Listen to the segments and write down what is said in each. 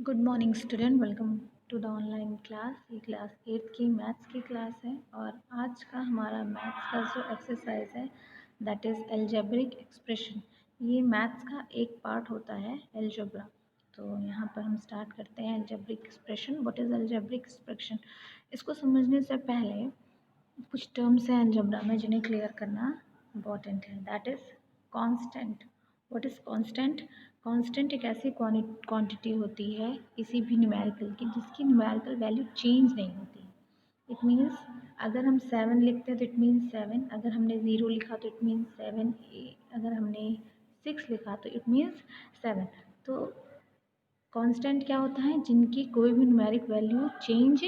Good morning student, welcome to the online class. ये class 8 की maths की class है और आज का हमारा मैथ्स का जो एक्सरसाइज है दैट इज़ एल्जेब्रिक एक्सप्रेशन। ये मैथ्स का एक पार्ट होता है एल्जेब्रा। तो यहाँ पर हम स्टार्ट करते हैं algebraic expression. What is algebraic expression? इसको समझने से पहले कुछ टर्म्स हैं एल्जेब्रा में जिन्हें क्लियर करना इम्पॉर्टेंट है। That is constant. What is constant? Constant एक ऐसी क्वांटिटी होती है किसी भी न्यूमेरिकल की जिसकी न्यूमेरिकल वैल्यू चेंज नहीं होती। इट मीन्स अगर हम 7 लिखते हैं तो इट मीन्स 7, अगर हमने 0 लिखा तो इट मीन्स 7, अगर हमने 6 लिखा तो इट मीन्स 7। तो कांस्टेंट क्या होता है? जिनकी कोई भी न्यूमेरिक वैल्यू चेंज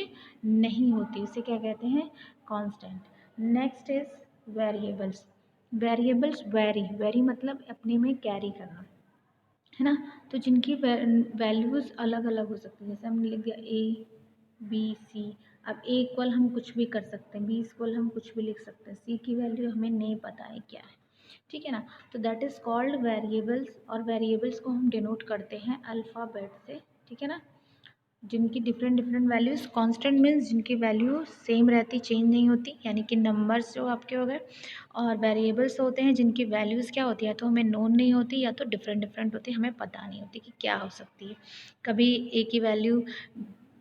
नहीं होती, उसे क्या कहते हैं? Constant. Next is variables. Variables very मतलब अपने में कैरी करना, है ना। तो जिनकी वैल्यूज़ अलग अलग हो सकती है, जैसे हमने लिख दिया ए बी सी। अब ए इक्वल हम कुछ भी कर सकते हैं, बी इक्वल हम कुछ भी लिख सकते हैं, सी की वैल्यू हमें नहीं पता है क्या है, ठीक है ना। तो दैट इज़ कॉल्ड वेरिएबल्स, और वेरिएबल्स को हम डिनोट करते हैं अल्फ़ाबेट से, ठीक है ना। जिनकी different different values, constant means जिनकी वैल्यू सेम रहती, चेंज नहीं होती, यानी कि नंबर्स जो आपके हो गए। और वेरिएबल्स होते हैं जिनकी वैल्यूज़ क्या होती है, तो हमें नोन नहीं होती या तो डिफरेंट डिफरेंट होती है, हमें पता नहीं होती कि क्या हो सकती है। कभी ए की वैल्यू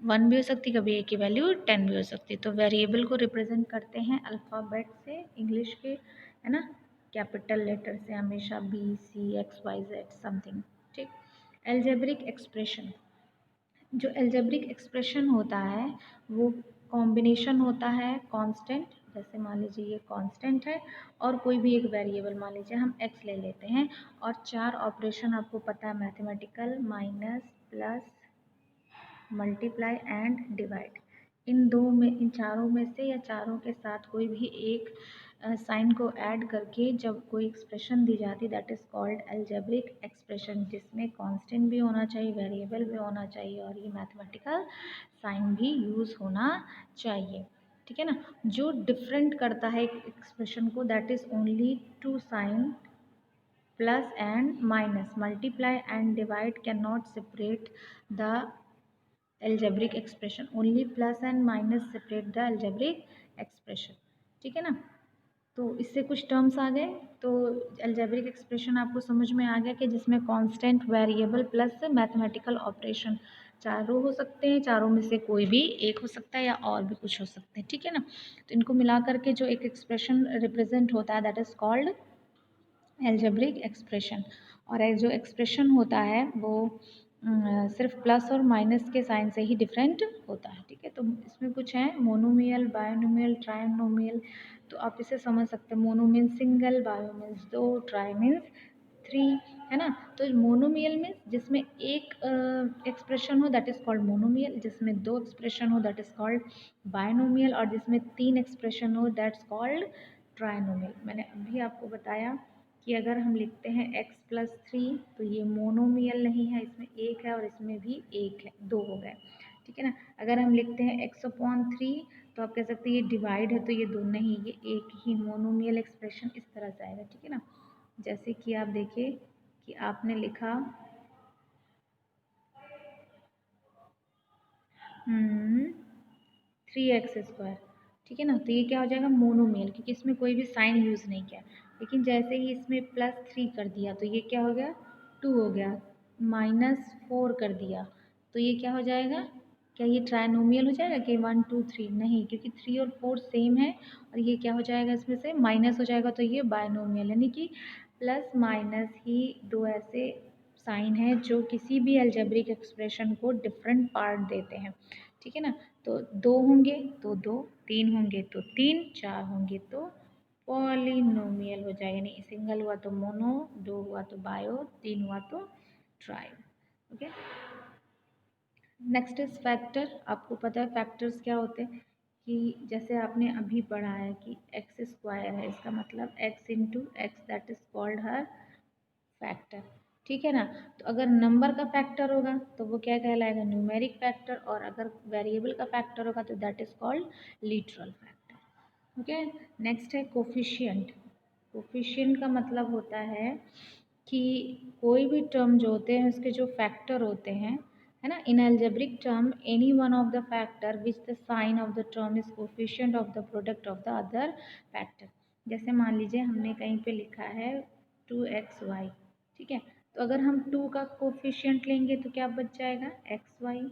1 भी हो सकती, कभी ए की वैल्यू 10 भी हो सकती। तो वेरिएबल को रिप्रेजेंट करते हैं अल्फ़ाबेट से, इंग्लिश के, है ना, कैपिटल लेटर से हमेशा, B C X Y Z something, ठीक। एल्जेब्रिक एक्सप्रेशन, जो एल्जेब्रिक एक्सप्रेशन होता है वो कॉम्बिनेशन होता है कांस्टेंट, जैसे मान लीजिए ये कांस्टेंट है और कोई भी एक वेरिएबल, मान लीजिए हम x ले लेते हैं, और 4 ऑपरेशन आपको पता है mathematical, minus, plus, multiply and divide. इन चारों में से या चारों के साथ कोई भी एक साइन को ऐड करके जब कोई एक्सप्रेशन दी जाती, that is called algebraic expression, जिसमें कांस्टेंट भी होना चाहिए, वेरिएबल भी होना चाहिए और ये मैथमेटिकल साइन भी यूज़ होना चाहिए, ठीक है ना। जो डिफरेंट करता है एक एक्सप्रेशन को, that is only 2 sign, plus and minus, multiply and divide cannot separate the algebraic expression, only plus and minus separate the algebraic expression, ठीक है ना। तो इससे कुछ टर्म्स आ गए। तो एल्जेब्रिक एक्सप्रेशन आपको समझ में आ गया कि जिसमें constant, variable plus mathematical operation चारों हो सकते हैं, चारों में से कोई भी एक हो सकता है या और भी कुछ हो सकते हैं, ठीक है ना। तो इनको मिला करके जो एक एक्सप्रेशन रिप्रेजेंट होता है that is called algebraic expression. और जो एक्सप्रेशन होता है वो सिर्फ प्लस और माइनस के साइन से ही डिफरेंट होता है, ठीक है। तो इसमें कुछ है मोनोमियल, बायोनोमियल, ट्राइनोमियल। तो आप इसे समझ सकते हैं, mono means single, bio means 2, try means 3, है ना। तो मोनोमियल मीन्स जिसमें एक एक्सप्रेशन हो दैट इज़ कॉल्ड मोनोमियल, जिसमें 2 एक्सप्रेशन हो दैट इज़ कॉल्ड बायोनोमियल, और जिसमें 3 एक्सप्रेशन हो दैट्स कॉल्ड ट्राइनोमियल। मैंने अभी आपको बताया कि अगर हम लिखते हैं x+3 तो ये मोनोमियल नहीं है, इसमें एक है और इसमें भी एक है, 2 हो गए, ठीक है ना। अगर हम लिखते हैं x/3 तो आप कह सकते हैं ये डिवाइड है, तो ये 2 नहीं, ये एक ही मोनोमियल एक्सप्रेशन इस तरह से आएगा, ठीक है ना। जैसे कि आप देखिए कि आपने लिखा 3x², ठीक है ना। तो ये क्या हो जाएगा? मोनोमियल, क्योंकि इसमें कोई भी साइन यूज़ नहीं किया। लेकिन जैसे ही इसमें +3 कर दिया तो ये क्या हो गया? 2 हो गया। -4 कर दिया तो ये क्या हो जाएगा? क्या ये ट्राइनोमियल हो जाएगा कि 1 2 3? नहीं, क्योंकि 3 और 4 सेम है, और ये क्या हो जाएगा? इसमें से माइनस हो जाएगा, तो ये बायनोमियल, यानी कि प्लस माइनस ही 2 ऐसे साइन है जो किसी भी अलजेब्रिक एक्सप्रेशन को डिफरेंट पार्ट देते हैं, ठीक है ना। तो 2 होंगे तो 2, 3 होंगे तो 3, 4 होंगे तो पॉलिनोमियल हो जाएगा, यानी सिंगल हुआ तो मोनो, 2 हुआ तो बायो, 3 हुआ तो try, okay. Next is factor. आपको पता है फैक्टर्स क्या होते हैं, कि जैसे आपने अभी पढ़ा है कि x² है, इसका मतलब x into x, that is called her factor, ठीक है ना। तो अगर नंबर का फैक्टर होगा तो वो क्या कहलाएगा? न्यूमेरिक फैक्टर, और अगर वेरिएबल का फैक्टर होगा तो that is called literal factor, okay. Next है कोफिशिएंट। कोफिशिएंट का मतलब होता है कि कोई भी टर्म जो होते हैं उसके जो फैक्टर होते हैं है ना। In algebraic term any one of the factor which the sign of the term is coefficient of the product of the other factor. जैसे मान लीजिए हमने कहीं पे लिखा है 2xy, ठीक है, तो अगर हम 2 का कोफिशिएंट लेंगे तो क्या बच जाएगा xy,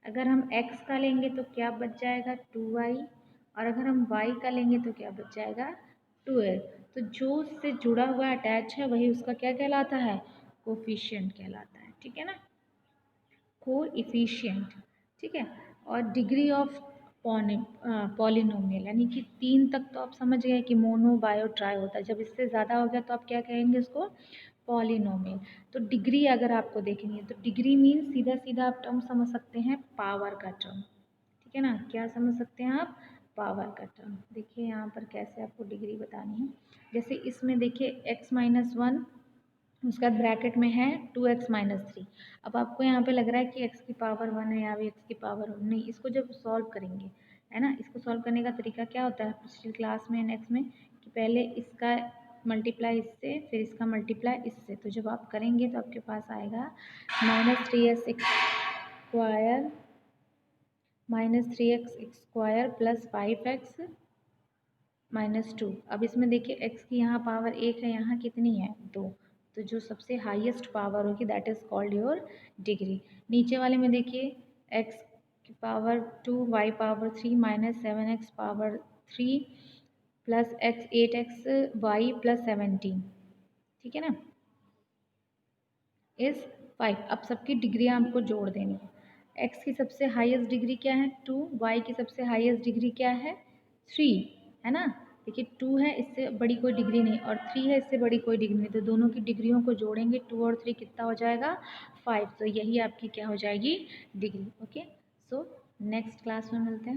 अगर हम x का लेंगे तो क्या बच जाएगा 2y, और अगर हम y का लेंगे तो क्या बच जाएगा 2x। तो जो उससे जुड़ा हुआ अटैच है वही उसका क्या कहलाता है, कोफिशिएंट कहलाता है, ठीक है ना, कोएफिशिएंट, ठीक है। और डिग्री ऑफ पॉलिनोमियल यानी कि 3 तक तो आप समझ गए कि मोनो बायो ट्राई होता है, जब इससे ज़्यादा हो गया तो आप क्या कहेंगे उसको, पॉलिनोमियल। तो डिग्री अगर आपको देखनी है तो डिग्री मीन्स सीधा सीधा आप टर्म समझ सकते हैं पावर का टर्म, ठीक है ना, क्या समझ सकते हैं आप, पावर का टर्म। देखिए यहाँ पर कैसे आपको डिग्री बतानी है, जैसे इसमें देखिए x-1, उसका ब्रैकेट में है 2x-3। अब आपको यहाँ पे लग रहा है कि x की पावर 1 है, यहाँ भी x की पावर 1 नहीं, इसको जब सॉल्व करेंगे, है ना, इसको सॉल्व करने का तरीका क्या होता है पिछली क्लास में नेक्स्ट में, कि पहले इसका मल्टीप्लाई इससे, फिर इसका मल्टीप्लाई इससे, तो जब आप करेंगे तो आपके पास आएगा -3x² प्लस 5x-2। अब इसमें देखिए x की यहाँ पावर 1 है, यहाँ कितनी है 2, तो जो सबसे हाईएस्ट पावर होगी that is called your degree. नीचे वाले में देखिए x की power 2, y power 3, -7x power 3 plus x 8x y plus 17, ठीक है ना, इस 5। अब सबकी डिग्री आपको जोड़ देनी है। x की सबसे हाईएस्ट डिग्री क्या है 2, y की सबसे हाईएस्ट डिग्री क्या है 3, है ना। देखिए 2 है, इससे बड़ी कोई डिग्री नहीं, और 3 है, इससे बड़ी कोई डिग्री नहीं, तो दोनों की डिग्रियों को जोड़ेंगे 2 और 3 कितना हो जाएगा 5, तो यही आपकी क्या हो जाएगी degree. Okay, so next class में मिलते हैं।